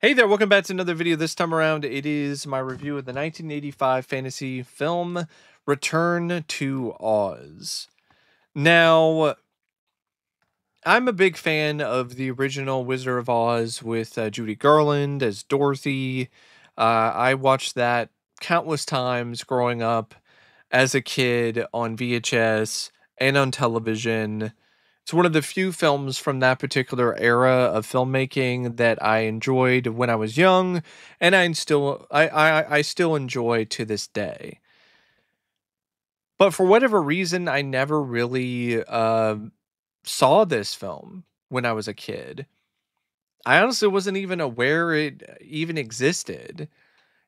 Hey there, welcome back to another video. This time around, it is my review of the 1985 fantasy film Return to Oz. Now, I'm a big fan of the original Wizard of Oz with Judy Garland as Dorothy. I watched that countless times growing up as a kid on VHS and on television. It's one of the few films from that particular era of filmmaking that I enjoyed when I was young, and I still enjoy to this day. But for whatever reason, I never really saw this film when I was a kid. I honestly wasn't even aware it even existed.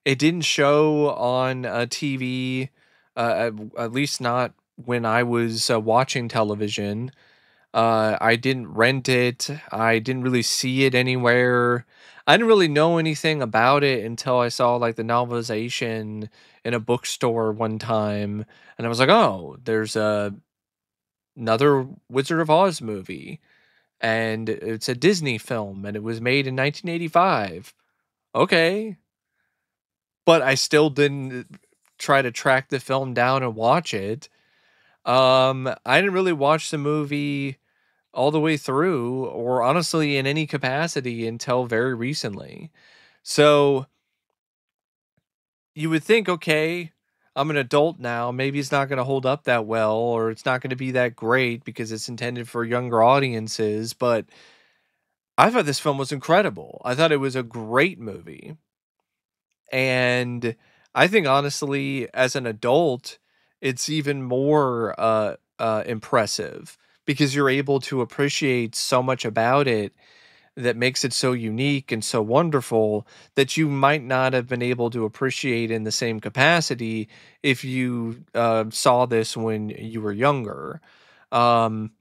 It didn't show on TV, at least not when I was watching television. I didn't rent it. I didn't really see it anywhere. I didn't really know anything about it until I saw like the novelization in a bookstore one time, and I was like, "Oh, there's another Wizard of Oz movie, and it's a Disney film, and it was made in 1985." Okay, but I still didn't try to track the film down and watch it. I didn't really watch the movie all the way through, or honestly in any capacity until very recently. So you would think, okay, I'm an adult now. Maybe it's not going to hold up that well, or it's not going to be that great because it's intended for younger audiences. But I thought this film was incredible. I thought it was a great movie. And I think, honestly, as an adult, it's even more impressive because you're able to appreciate so much about it that makes it so unique and so wonderful that you might not have been able to appreciate in the same capacity if you saw this when you were younger. Um,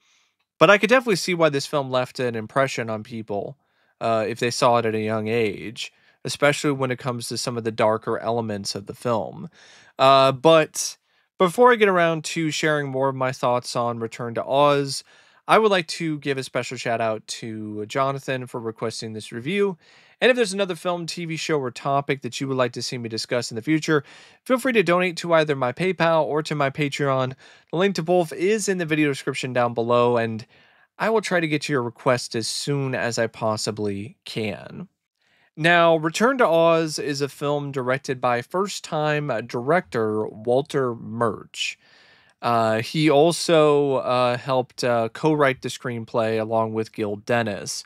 but I could definitely see why this film left an impression on people if they saw it at a young age, especially when it comes to some of the darker elements of the film. But before I get around to sharing more of my thoughts on Return to Oz, I would like to give a special shout out to Jonathan for requesting this review. And if there's another film, TV show, or topic that you would like to see me discuss in the future, feel free to donate to either my PayPal or to my Patreon. The link to both is in the video description down below, and I will try to get to your request as soon as I possibly can. Now, Return to Oz is a film directed by first time director Walter Murch. He also helped co write the screenplay along with Gil Dennis.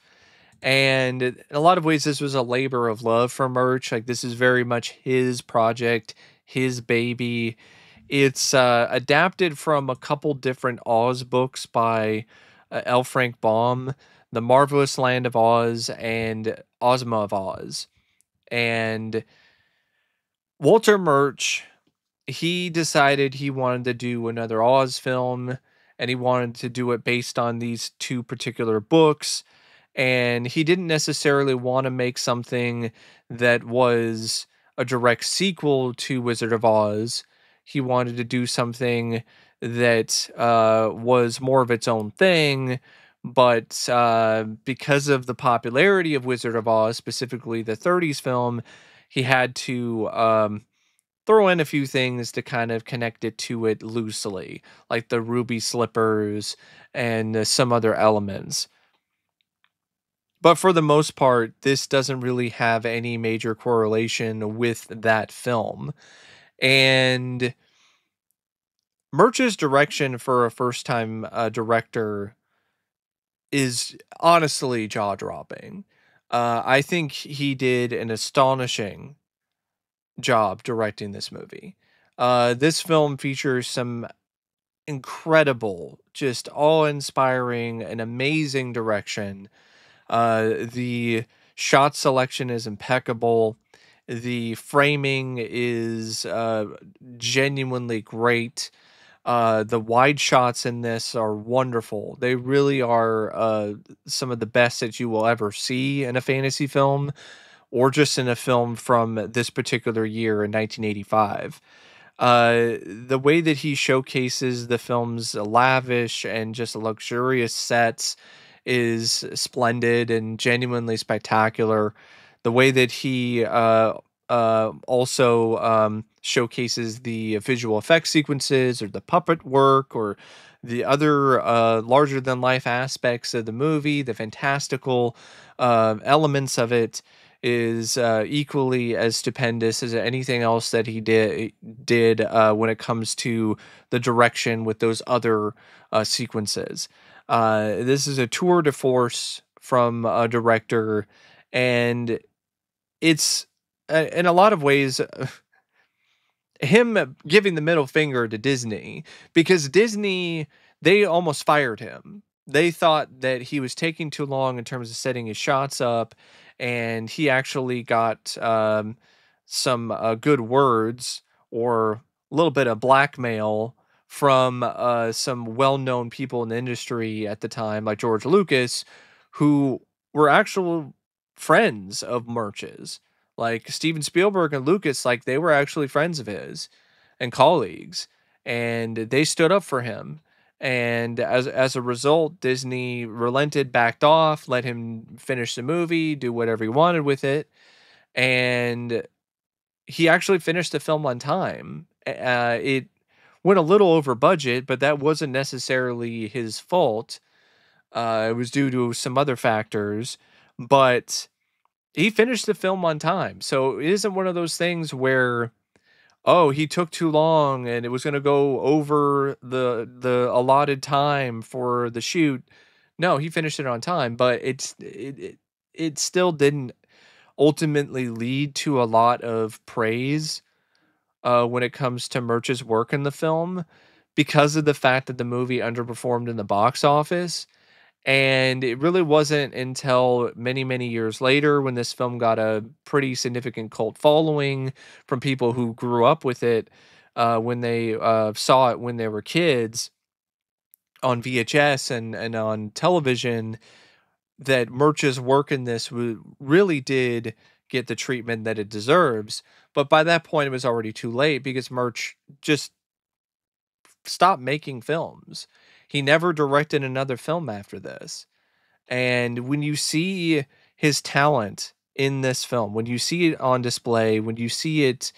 And in a lot of ways, this was a labor of love for Murch. Like, this is very much his project, his baby. It's adapted from a couple different Oz books by L. Frank Baum, The Marvelous Land of Oz and Ozma of Oz. And Walter Murch, he decided he wanted to do another Oz film, and he wanted to do it based on these two particular books. And he didn't necessarily want to make something that was a direct sequel to Wizard of Oz. He wanted to do something that was more of its own thing. But because of the popularity of Wizard of Oz, specifically the 30s film, he had to throw in a few things to kind of connect it to it loosely, like the ruby slippers and some other elements. But for the most part, this doesn't really have any major correlation with that film. And Murch's direction for a first time director is honestly jaw dropping. I think he did an astonishing job directing this movie. This film features some incredible, just awe inspiring and amazing direction. The shot selection is impeccable. The framing is genuinely great. The wide shots in this are wonderful. They really are some of the best that you will ever see in a fantasy film or just in a film from this particular year in 1985. The way that he showcases the film's lavish and just luxurious sets is splendid and genuinely spectacular. the way that he also showcases the visual effects sequences or the puppet work or the other larger than life aspects of the movie, the fantastical elements of it is equally as stupendous as anything else that he did when it comes to the direction with those other sequences. This is a tour de force from a director, and it's in a lot of ways him giving the middle finger to Disney, because Disney, they almost fired him. They thought that he was taking too long in terms of setting his shots up, and he actually got some good words or a little bit of blackmail from some well-known people in the industry at the time, like George Lucas, who were actual friends of Murch's. Like Steven Spielberg and Lucas, like they were actually friends of his and colleagues, and they stood up for him. And as a result, Disney relented, backed off, let him finish the movie, do whatever he wanted with it, and he actually finished the film on time. It went a little over budget, but that wasn't necessarily his fault. It was due to some other factors, but he finished the film on time. So it isn't one of those things where, oh, he took too long and it was going to go over the allotted time for the shoot. No, he finished it on time, but it still didn't ultimately lead to a lot of praise when it comes to Murch's work in the film, because of the fact that the movie underperformed in the box office. And it really wasn't until many, many years later when this film got a pretty significant cult following from people who grew up with it when they saw it when they were kids on VHS and on television, that Murch's work in this really did get the treatment that it deserves. But by that point, it was already too late because Murch just stopped making films. He never directed another film after this. And when you see his talent in this film, when you see it on display, when you see it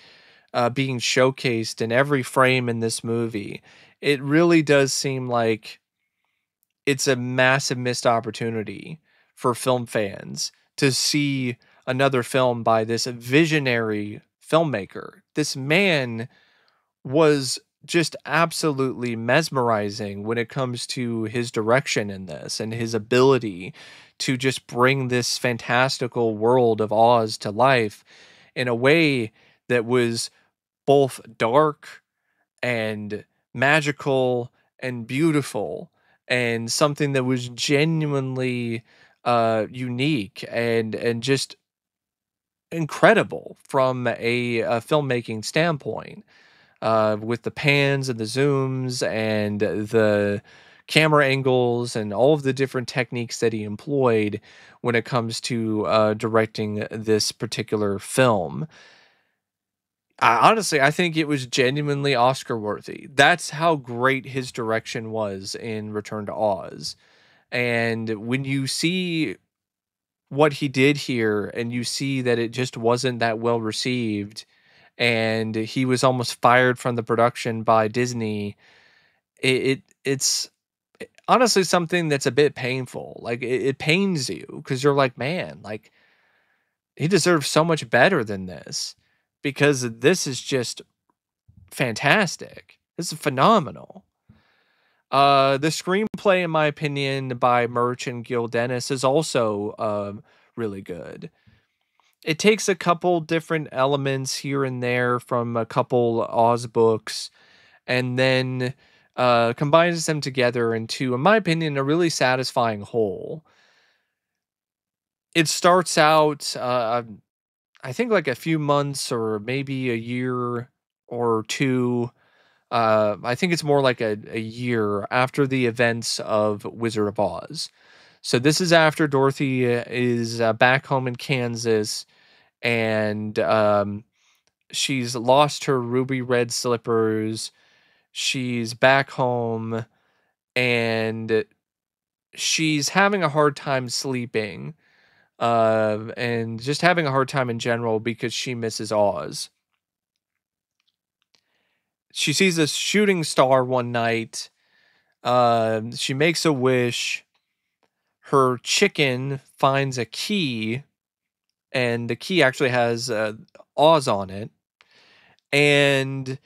being showcased in every frame in this movie, it really does seem like it's a massive missed opportunity for film fans to see another film by this visionary filmmaker. This man was just absolutely mesmerizing when it comes to his direction in this and his ability to just bring this fantastical world of Oz to life in a way that was both dark and magical and beautiful, and something that was genuinely unique and just incredible from a filmmaking standpoint, with the pans and the zooms and the camera angles and all of the different techniques that he employed when it comes to directing this particular film. Honestly, I think it was genuinely Oscar worthy. That's how great his direction was in Return to Oz. And when you see what he did here and you see that it just wasn't that well received and he was almost fired from the production by Disney, it's honestly something that's a bit painful. Like it pains you because you're like, man, like he deserves so much better than this, because this is just fantastic. This is phenomenal. The screenplay, in my opinion, by Murch and Gil Dennis is also really good. It takes a couple different elements here and there from a couple Oz books and then combines them together into, in my opinion, a really satisfying whole. It starts out, I think, like a few months or maybe a year or two. I think it's more like a year after the events of Wizard of Oz. So this is after Dorothy is back home in Kansas, and she's lost her ruby red slippers. She's back home, and she's having a hard time sleeping and just having a hard time in general because she misses Oz. She sees a shooting star one night. She makes a wish. Her chicken finds a key, and the key actually has Oz on it. And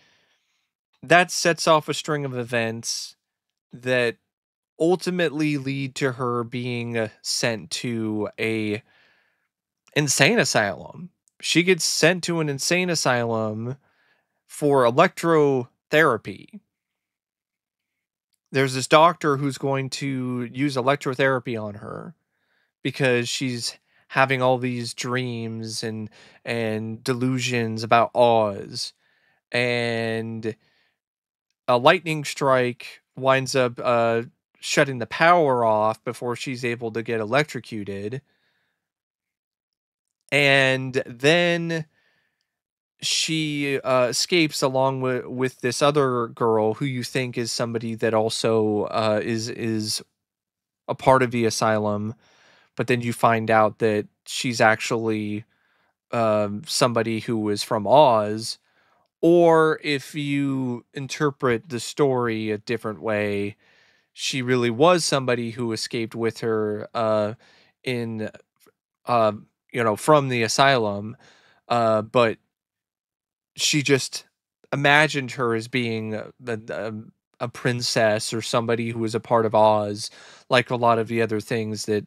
that sets off a string of events that ultimately lead to her being sent to a insane asylum. She gets sent to an insane asylum for electrotherapy. There's this doctor who's going to use electrotherapy on her because she's having all these dreams and delusions about Oz, and a lightning strike winds up shutting the power off before she's able to get electrocuted. And then she escapes along with this other girl who you think is somebody that also is a part of the asylum, but then you find out that she's actually somebody who is from Oz. Or if you interpret the story a different way, she really was somebody who escaped with her in uh, from the asylum, but she just imagined her as being a princess or somebody who was a part of Oz, like a lot of the other things that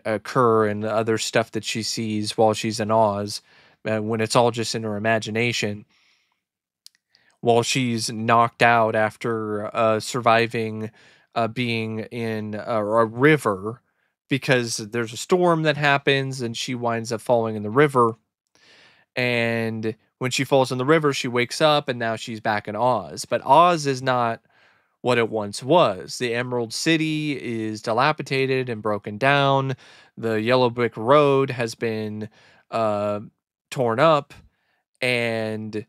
occur and the other stuff that she sees while she's in Oz, when it's all just in her imagination. While she's knocked out after surviving being in a river because there's a storm that happens and she winds up falling in the river. And when she falls in the river, she wakes up and now she's back in Oz. But Oz is not what it once was. The Emerald City is dilapidated and broken down. The Yellow Brick Road has been uh, torn up, and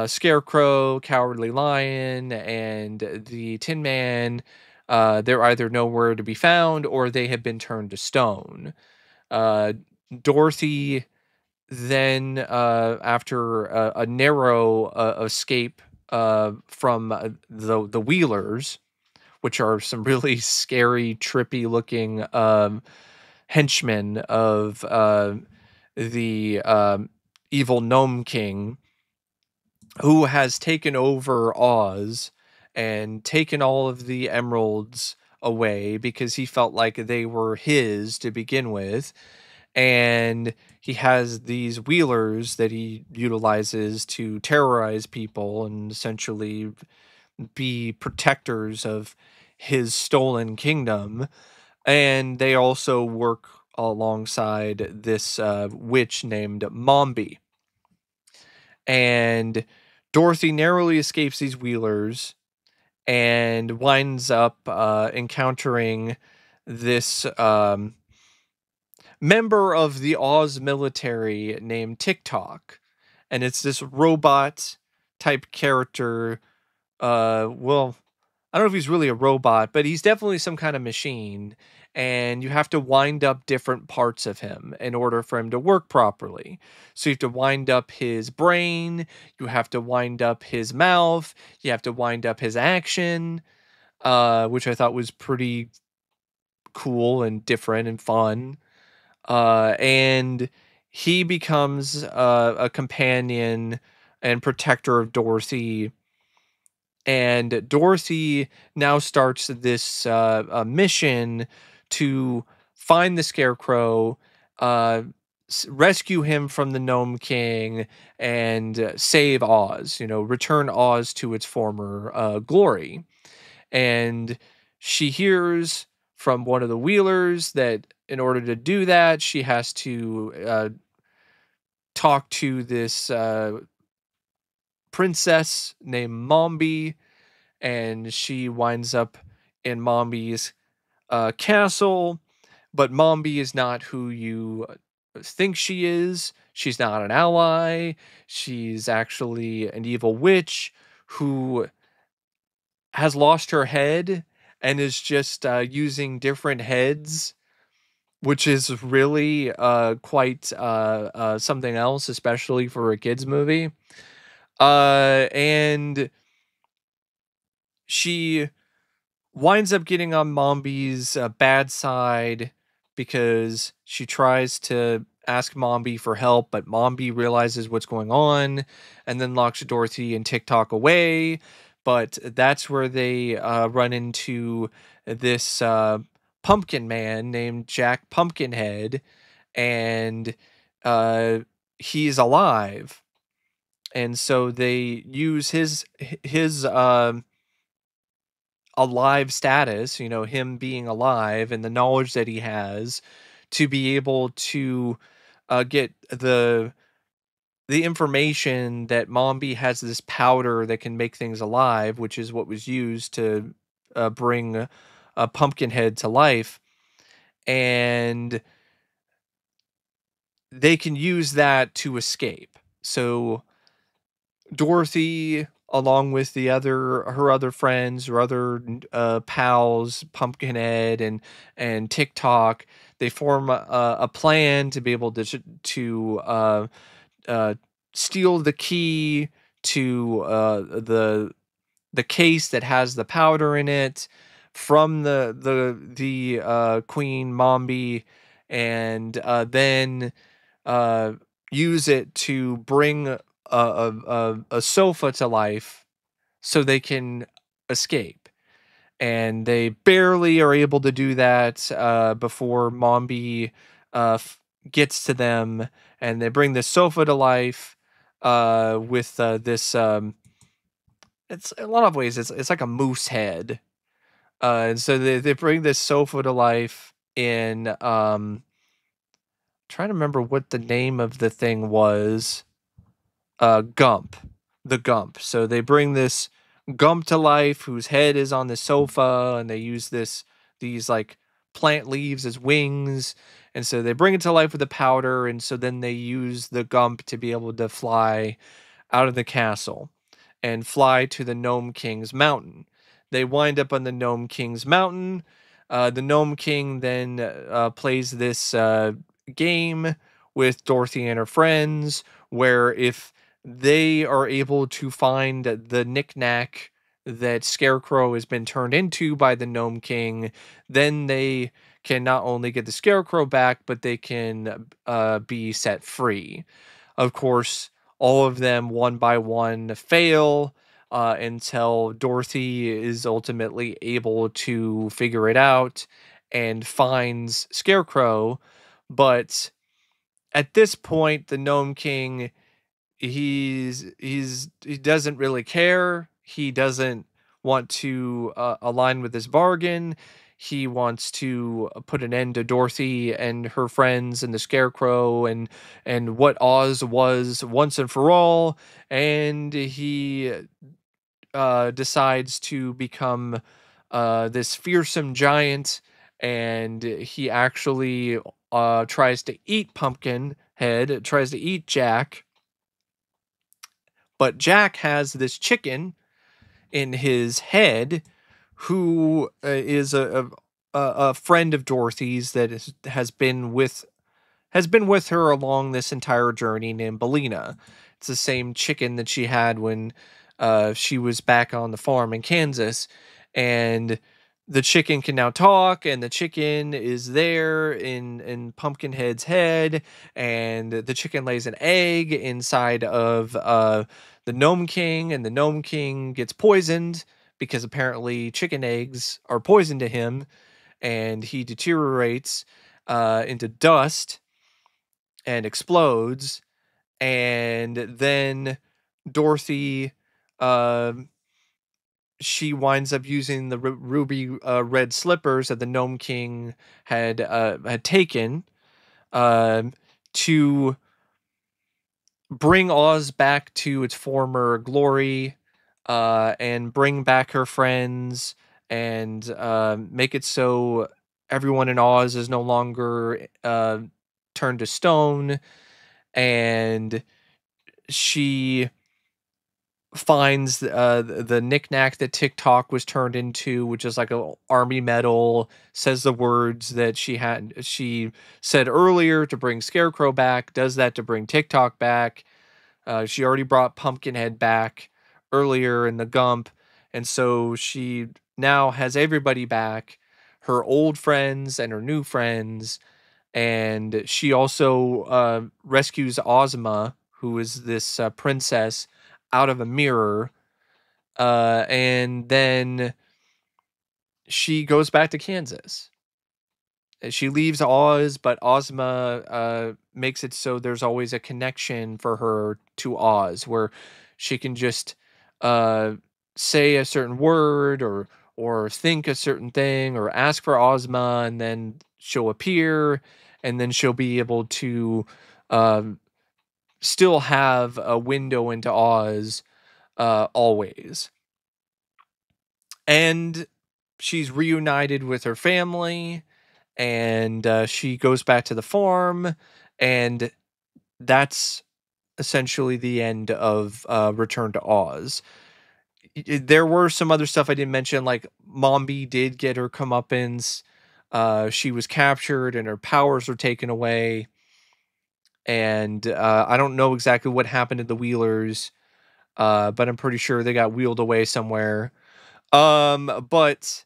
Scarecrow, Cowardly Lion, and the Tin Man, they're either nowhere to be found or they have been turned to stone. Uh, Dorothy then, after a narrow escape from the Wheelers, which are some really scary, trippy looking henchmen of the evil Gnome King, who has taken over Oz and taken all of the emeralds away because he felt like they were his to begin with. And he has these wheelers that he utilizes to terrorize people and essentially be protectors of his stolen kingdom. And they also work alongside this witch named Mombi. And Dorothy narrowly escapes these wheelers and winds up encountering this member of the Oz military named TikTok. And it's this robot type character. Well, I don't know if he's really a robot, but he's definitely some kind of machine. And you have to wind up different parts of him in order for him to work properly. So you have to wind up his brain, you have to wind up his mouth, you have to wind up his action, which I thought was pretty cool and different and fun. And he becomes a companion and protector of Dorothy. And Dorothy now starts this mission to find the Scarecrow, uh, rescue him from the Gnome King, and save Oz. Return Oz to its former glory. And she hears from one of the Wheelers that in order to do that, she has to talk to this princess named Mombi, and she winds up in Mombi's castle. But Mombi is not who you think she is. She's not an ally. She's actually an evil witch who has lost her head and is just using different heads which is really quite something else, especially for a kids movie. And she winds up getting on Mombi's bad side because she tries to ask Mombi for help, but Mombi realizes what's going on and then locks Dorothy and TikTok away. But that's where they run into this pumpkin man named Jack Pumpkinhead, and uh, he's alive. And so they use his alive status, him being alive and the knowledge that he has to be able to get the information that Mombi has this powder that can make things alive, which is what was used to bring Pumpkinhead to life, and they can use that to escape. So Dorothy, along with her other friends, her other pals, Pumpkinhead and TikTok, they form a plan to be able to uh, steal the key to the case that has the powder in it from the Queen Mombi, and then uh, use it to bring a sofa to life so they can escape. And they barely are able to do that before Mombi gets to them, and they bring the sofa to life with this. It's in a lot of ways it's like a moose head, and so they bring this sofa to life in trying to remember what the name of the thing was. Gump, the Gump. So they bring this Gump to life, whose head is on the sofa, and they use these like plant leaves as wings, and so they bring it to life with a powder, and so then they use the Gump to be able to fly out of the castle and fly to the Gnome King's mountain. They wind up on the Gnome King's mountain. The Gnome King then plays this game with Dorothy and her friends, where if they are able to find the knickknack that Scarecrow has been turned into by the Gnome King, then they can not only get the Scarecrow back, but they can be set free. Of course, all of them one by one fail until Dorothy is ultimately able to figure it out and finds Scarecrow. But at this point, the Gnome King, he doesn't really care. He doesn't want to align with this bargain. He wants to put an end to Dorothy and her friends and the Scarecrow and what Oz was once and for all. And he decides to become this fearsome giant. And he actually tries to eat Pumpkinhead, tries to eat Jack, but Jack has this chicken in his head who is a friend of Dorothy's that has been with her along this entire journey, named Bellina. It's the same chicken that she had when she was back on the farm in Kansas, and the chicken can now talk, and the chicken is there in Pumpkinhead's head, and the chicken lays an egg inside of the Gnome King, and the Gnome King gets poisoned because apparently chicken eggs are poison to him, and he deteriorates into dust and explodes. And then Dorothy, um, she winds up using the ruby red slippers that the Gnome King had taken um, to bring Oz back to its former glory, and bring back her friends, and make it so everyone in Oz is no longer turned to stone. And she finds the knickknack that TikTok was turned into, which is like a army medal, says the words that she said earlier to bring Scarecrow back, does that to bring TikTok back. She already brought Pumpkinhead back earlier in the Gump, and so she now has everybody back, her old friends and her new friends, and she also rescues Ozma, who is this princess, out of a mirror, and then she goes back to Kansas. She leaves Oz, but Ozma makes it so there's always a connection for her to Oz, where she can just uh, say a certain word or think a certain thing or ask for Ozma, and then she'll appear, and then she'll be able to um, still have a window into Oz always. And she's reunited with her family, and she goes back to the farm, and that's essentially the end of Return to Oz. There were some other stuff I didn't mention, like Mombi did get her comeuppance. She was captured and her powers were taken away. And I don't know exactly what happened to the Wheelers, but I'm pretty sure they got wheeled away somewhere. But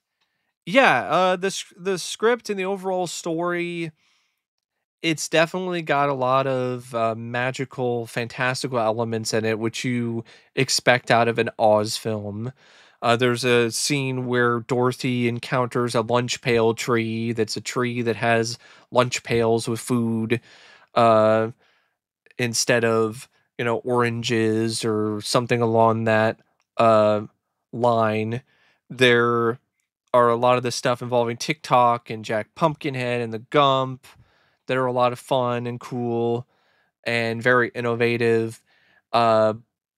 yeah, the script and the overall story, it's definitely got a lot of magical, fantastical elements in it, which you expect out of an Oz film. There's a scene where Dorothy encounters a lunch pail tree. That's a tree that has lunch pails with food, uh, instead of oranges or something along that uh, line. There are a lot of the stuff involving TikTok and Jack Pumpkinhead and the Gump that are a lot of fun and cool and very innovative. Uh,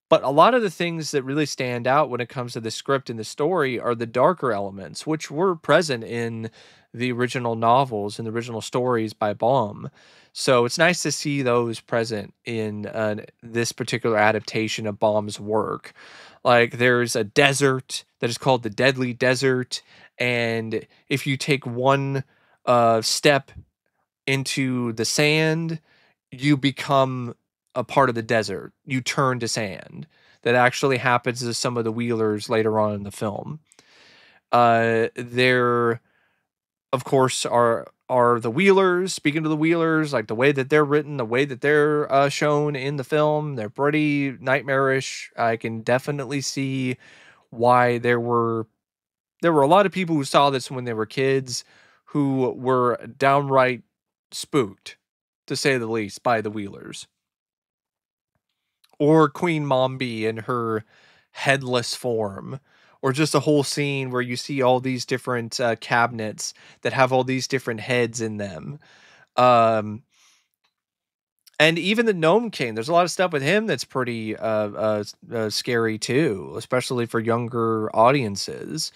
but a lot of the things that really stand out when it comes to the script and the story are the darker elements, which were present in the original novels and the original stories by Baum. So it's nice to see those present in this particular adaptation of Baum's work. Like there's a desert that is called the Deadly Desert, and if you take one step into the sand, you become a part of the desert. You turn to sand. That actually happens to some of the Wheelers later on in the film. There, of course, are the Wheelers. Speaking of the Wheelers, like the way that they're written, the way that they're shown in the film, they're pretty nightmarish. I can definitely see why there were a lot of people who saw this when they were kids who were downright spooked, to say the least, by the Wheelers. Or Queen Mombi in her headless form. Or just a whole scene where you see all these different cabinets that have all these different heads in them. Um, and even the Gnome King, there's a lot of stuff with him that's pretty scary too, especially for younger audiences.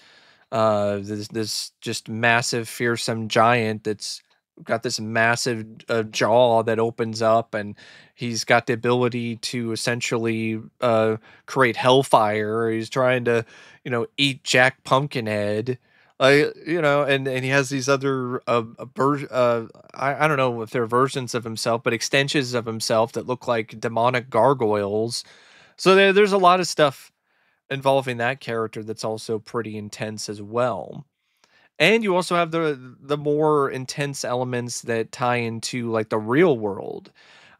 This just massive, fearsome giant that's got this massive jaw that opens up, and he's got the ability to essentially create hellfire. He's trying to, eat Jack Pumpkinhead. And he has these other I don't know if they're versions of himself, but extensions of himself that look like demonic gargoyles. So there's a lot of stuff involving that character that's also pretty intense as well. And you also have the more intense elements that tie into like the real world.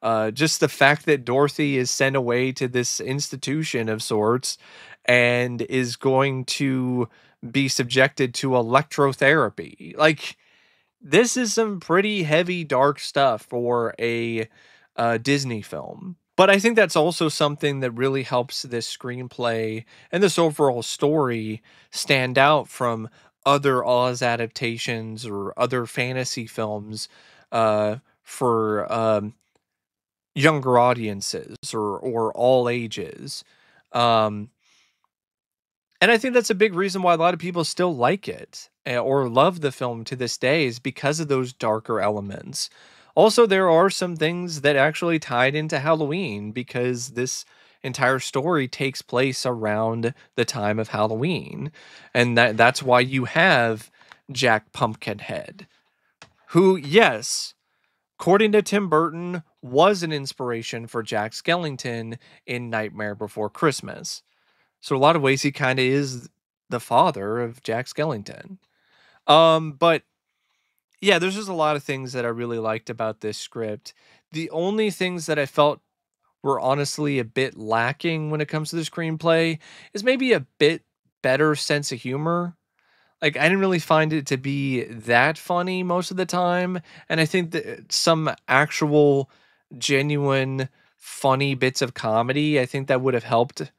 Just the fact that Dorothy is sent away to this institution of sorts and is going to be subjected to electrotherapy. Like this is some pretty heavy, dark stuff for a Disney film. But I think that's also something that really helps this screenplay and this overall story stand out from other Oz adaptations or other fantasy films for younger audiences or all ages. Um, and I think that's a big reason why a lot of people still like it or love the film to this day is because of those darker elements. Also, there are some things that actually tied into Halloween because this entire story takes place around the time of Halloween. And that's why you have Jack Pumpkinhead, who, yes, according to Tim Burton, was an inspiration for Jack Skellington in Nightmare Before Christmas. So a lot of ways he kind of is the father of Jack Skellington. But yeah, there's just a lot of things that I really liked about this script. The only things that I felt were honestly a bit lacking when it comes to the screenplay is maybe a bit better sense of humor. Like, I didn't really find it to be that funny most of the time, and I think that some actual genuine funny bits of comedy, I think that would have helped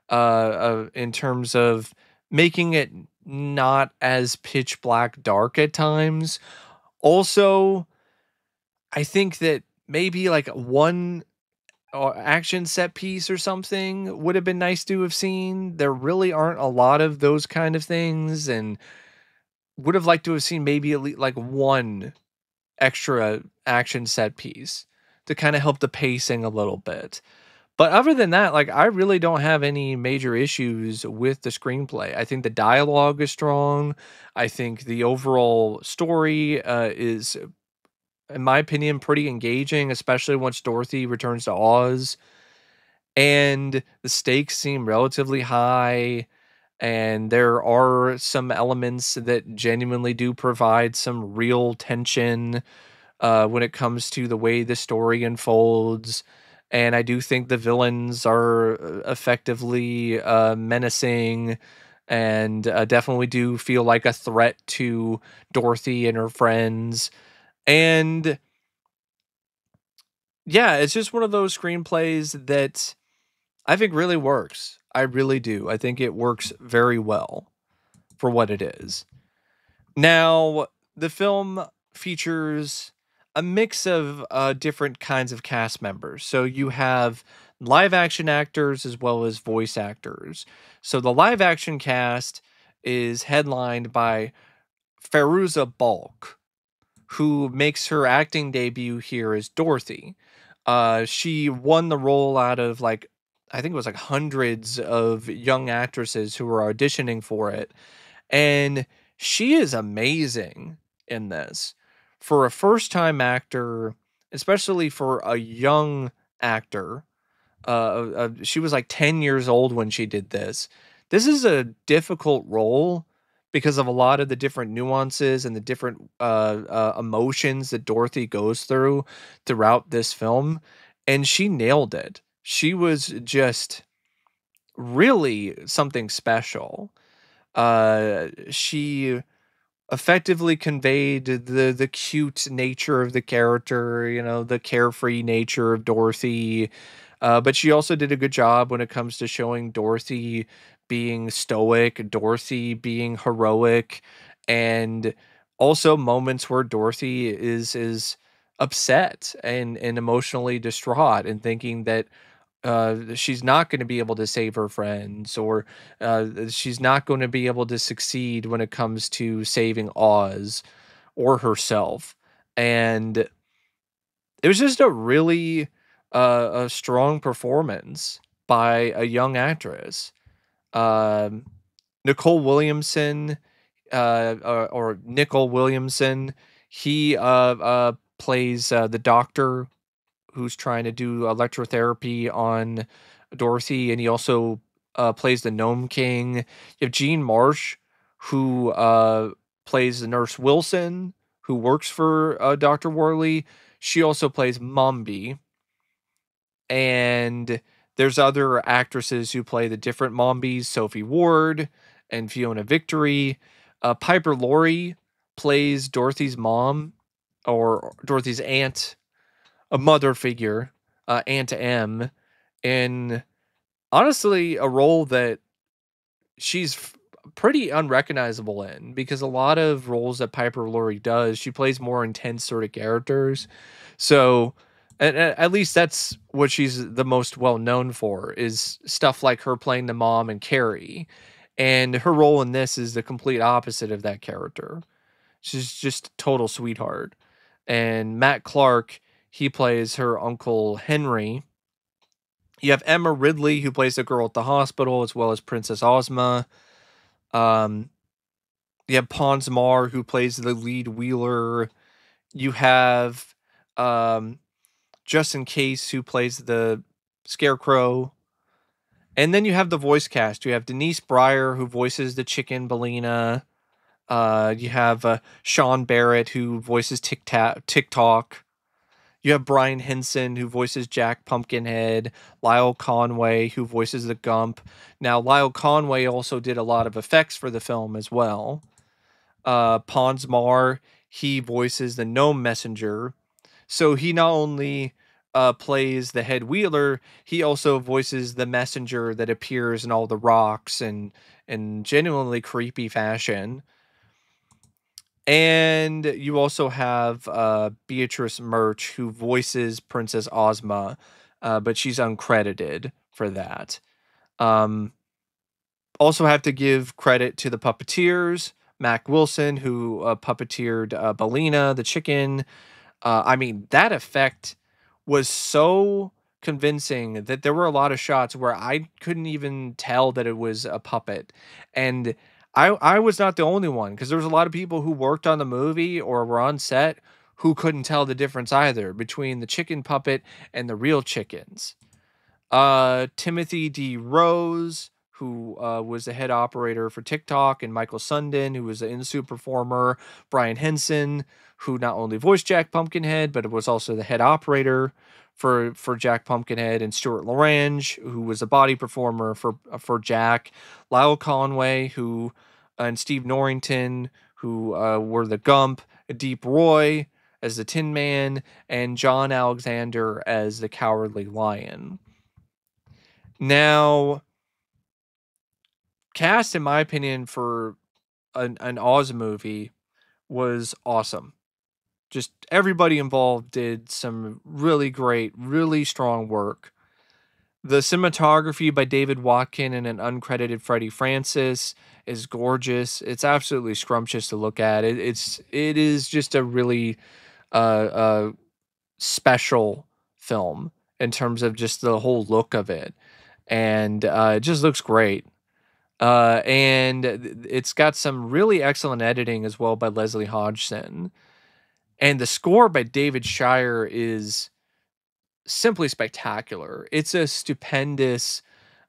in terms of making it not as pitch black dark at times. Also, I think that maybe like one action set piece or something would have been nice to have seen. There really aren't a lot of those kind of things, and would have liked to have seen maybe at least like one extra action set piece to kind of help the pacing a little bit. But other than that, like, I really don't have any major issues with the screenplay. I think the dialogue is strong. I think the overall story is, in my opinion, pretty engaging, especially once Dorothy returns to Oz. And the stakes seem relatively high. And there are some elements that genuinely do provide some real tension when it comes to the way the story unfolds. And I do think the villains are effectively menacing and definitely do feel like a threat to Dorothy and her friends. And yeah, it's just one of those screenplays that I think really works. I really do. I think it works very well for what it is. Now, the film features a mix of different kinds of cast members. So you have live action actors as well as voice actors. So the live action cast is headlined by Fairuza Balk, who makes her acting debut here as Dorothy. She won the role out of like, I think it was like hundreds of young actresses who were auditioning for it. And she is amazing in this. For a first time actor, especially for a young actor, she was like 10 years old when she did this. This is a difficult role because of a lot of the different nuances and the different emotions that Dorothy goes through throughout this film. And she nailed it. She was just really something special. She effectively conveyed the cute nature of the character, you know, the carefree nature of Dorothy. But she also did a good job when it comes to showing Dorothy being stoic, Dorothy being heroic, and also moments where Dorothy is upset and emotionally distraught and thinking that she's not going to be able to save her friends, or she's not going to be able to succeed when it comes to saving Oz or herself. And it was just a really a strong performance by a young actress. Um, Nicole Williamson, or Nicole Williamson, he plays the doctor who's trying to do electrotherapy on Dorothy, and he also plays the Gnome King. You have Jean Marsh, who plays the Nurse Wilson, who works for Dr. Worley. She also plays Mombi. And there's other actresses who play the different Mombies, Sophie Ward and Fiona Victory. Piper Laurie plays Dorothy's mom, or Dorothy's aunt, a mother figure, Aunt M, in honestly a role that she's pretty unrecognizable in, because a lot of roles that Piper Laurie does, she plays more intense sort of characters. So at least that's what she's the most well known for, is stuff like her playing the mom in Carrie. And her role in this is the complete opposite of that character. She's just a total sweetheart. And Matt Clark, he plays her uncle Henry. You have Emma Ridley, who plays the girl at the hospital, as well as Princess Ozma. Um, you have Pons Mar, who plays the lead Wheeler. You have um, Justin Case, who plays the Scarecrow. And then you have the voice cast. You have Denise Breyer, who voices the chicken Belina. You have Sean Barrett, who voices TikTok. You have Brian Henson, who voices Jack Pumpkinhead. Lyle Conway, who voices the Gump. Now, Lyle Conway also did a lot of effects for the film as well. Pons Mar, he voices the Gnome Messenger. So he not only plays the head Wheeler, he also voices the messenger that appears in all the rocks and in genuinely creepy fashion. And you also have Beatrice Murch, who voices Princess Ozma, but she's uncredited for that. Also have to give credit to the puppeteers. Mac Wilson, who puppeteered Belina, the chicken. I mean, that effect was so convincing that there were a lot of shots where I couldn't even tell that it was a puppet. And I was not the only one, because there was a lot of people who worked on the movie or were on set who couldn't tell the difference either between the chicken puppet and the real chickens. Timothy D. Rose, who was the head operator for TikTok, and Michael Sundin, who was the in-suit performer. Brian Henson, who not only voiced Jack Pumpkinhead, but was also the head operator for Jack Pumpkinhead, and Stuart Lorange, who was a body performer for Jack. Lyle Conway, who and Steve Norrington, who were the Gump. Deep Roy as the Tin Man, and John Alexander as the Cowardly Lion. Now, cast, in my opinion, for an Oz movie was awesome. Just everybody involved did some really great, really strong work. The cinematography by David Watkin and an uncredited Freddie Francis is gorgeous. It's absolutely scrumptious to look at. It is just a really special film in terms of just the whole look of it, and it just looks great. And it's got some really excellent editing as well by Leslie Hodgson. And the score by David Shire is simply spectacular. It's a stupendous,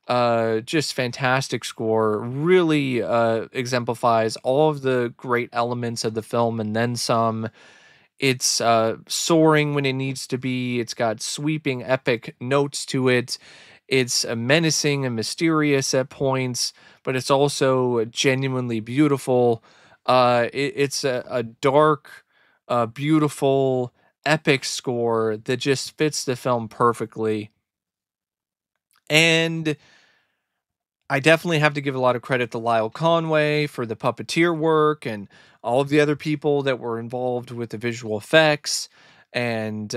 just fantastic score. Really exemplifies all of the great elements of the film and then some. It's soaring when it needs to be. It's got sweeping, epic notes to it. It's menacing and mysterious at points, but it's also genuinely beautiful. It's a dark, beautiful, epic score that just fits the film perfectly. And I definitely have to give a lot of credit to Lyle Conway for the puppeteer work and all of the other people that were involved with the visual effects and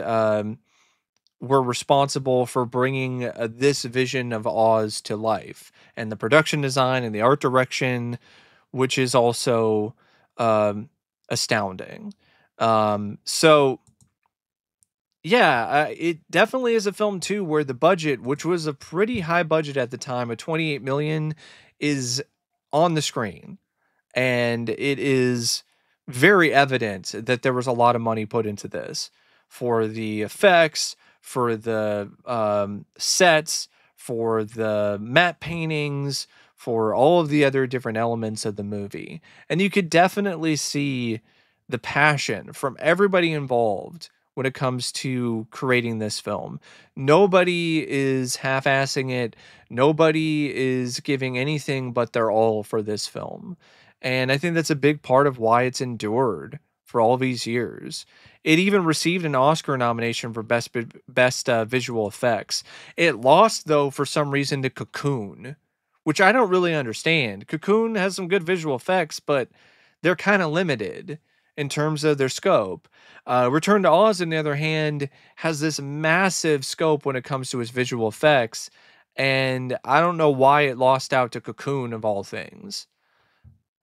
were responsible for bringing this vision of Oz to life, and the production design and the art direction, which is also astounding. So yeah, it definitely is a film too where the budget, which was a pretty high budget at the time of 28 million, is on the screen, and it is very evident that there was a lot of money put into this for the effects, for the sets, for the matte paintings, for all of the other different elements of the movie. And you could definitely see the passion from everybody involved when it comes to creating this film. Nobody is half-assing it. Nobody is giving anything but their all for this film. And I think that's a big part of why it's endured for all these years. It even received an Oscar nomination for best visual effects. It lost, though, for some reason to Cocoon, which I don't really understand. Cocoon has some good visual effects, but they're kind of limited in terms of their scope. Return to Oz, on the other hand, has this massive scope when it comes to its visual effects, and I don't know why it lost out to Cocoon of all things.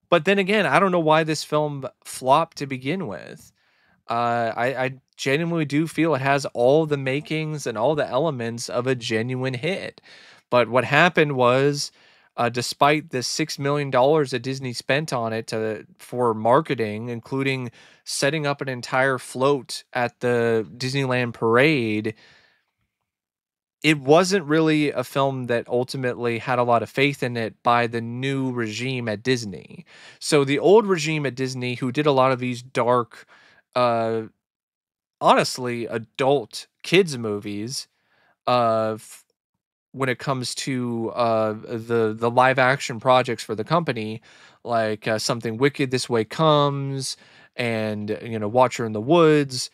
But then again, I don't know why this film flopped to begin with. I genuinely do feel it has all the makings and all the elements of a genuine hit. But what happened was, despite the $6 million that Disney spent on it for marketing, including setting up an entire float at the Disneyland parade, it wasn't really a film that ultimately had a lot of faith in it by the new regime at Disney. So the old regime at Disney, who did a lot of these dark, uh, honestly, adult kids movies, uh, when it comes to the live action projects for the company, like Something Wicked This Way Comes, and Watcher in the Woods.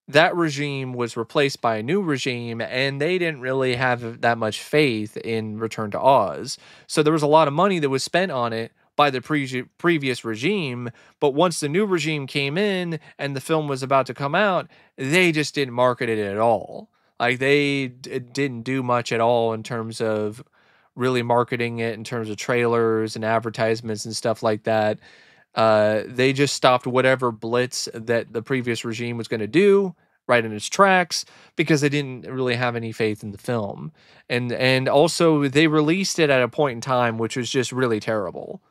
That regime was replaced by a new regime, and they didn't really have that much faith in Return to Oz. So there was a lot of money that was spent on it by the previous regime, but once the new regime came in and the film was about to come out, they just didn't market it at all. Like they didn't do much at all in terms of really marketing it, in terms of trailers and advertisements and stuff like that. They just stopped whatever blitz that the previous regime was going to do right in its tracks because they didn't really have any faith in the film. And also they released it at a point in time which was just really terrible.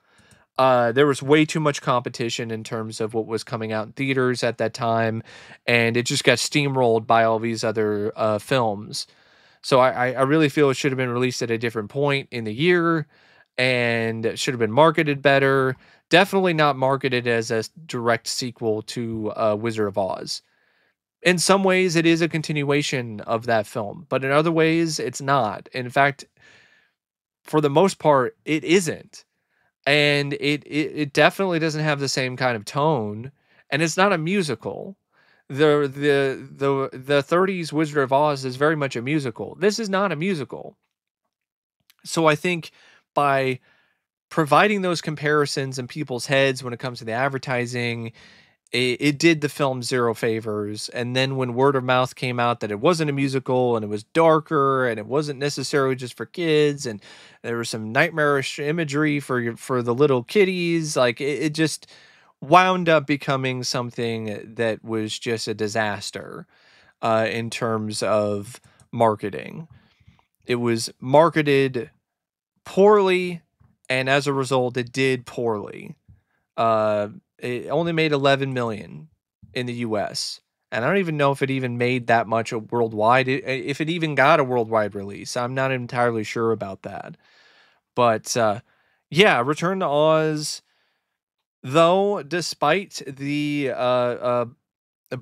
There was way too much competition in terms of what was coming out in theaters at that time, and it just got steamrolled by all these other films. So I really feel it should have been released at a different point in the year, and it should have been marketed better. Definitely not marketed as a direct sequel to Wizard of Oz. In some ways, it is a continuation of that film, but in other ways, it's not. In fact, for the most part, it isn't. And it definitely doesn't have the same kind of tone, and it's not a musical. The 30s Wizard of Oz is very much a musical. This is not a musical. So I think by providing those comparisons in people's heads when it comes to the advertising, it did the film zero favors. And then when word of mouth came out that it wasn't a musical and it was darker and it wasn't necessarily just for kids, and there was some nightmarish imagery for the little kiddies, like it just wound up becoming something that was just a disaster in terms of marketing. It was marketed poorly, and as a result, it did poorly. Uh, it only made 11 million in the US. And I don't even know if it even made that much worldwide. If it even got a worldwide release, I'm not entirely sure about that. But yeah, Return to Oz, though, despite the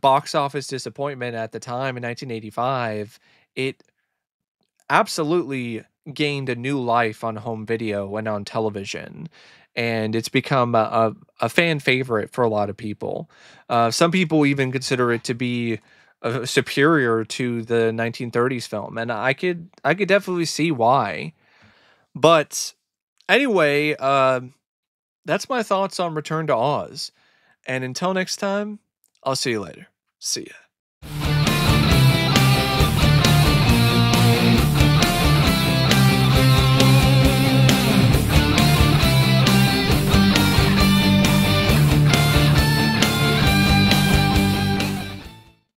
box office disappointment at the time in 1985, it absolutely gained a new life on home video and on television. And it's become a fan favorite for a lot of people. Some people even consider it to be superior to the 1930s film, and I could definitely see why. But anyway, that's my thoughts on Return to Oz. And until next time, I'll see you later. See ya.